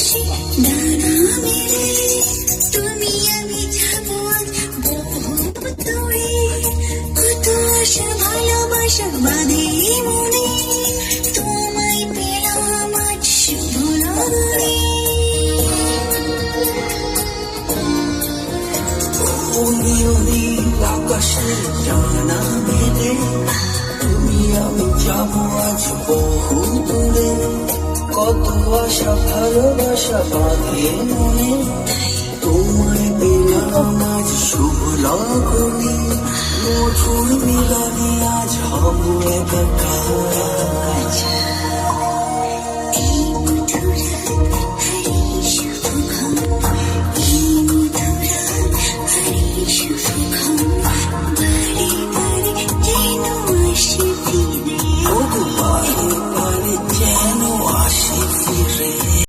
আকাশে ডানা মেলে তুমি আমি যাবো আজ বহু দূরে, কত আশা ভালোবাসা বাঁধে মনে, তোমায় পেলাম আজ শুভ লগনে। আকাশে ডানা মেলে তুমি আমি যাবো আজ বহু দূরে, কত আশা ভালোবাসা বাঁধে মনে, তোমায় পেলাম আজ শুভ লগনে। মধুর মিলনে আজ হব একাকার।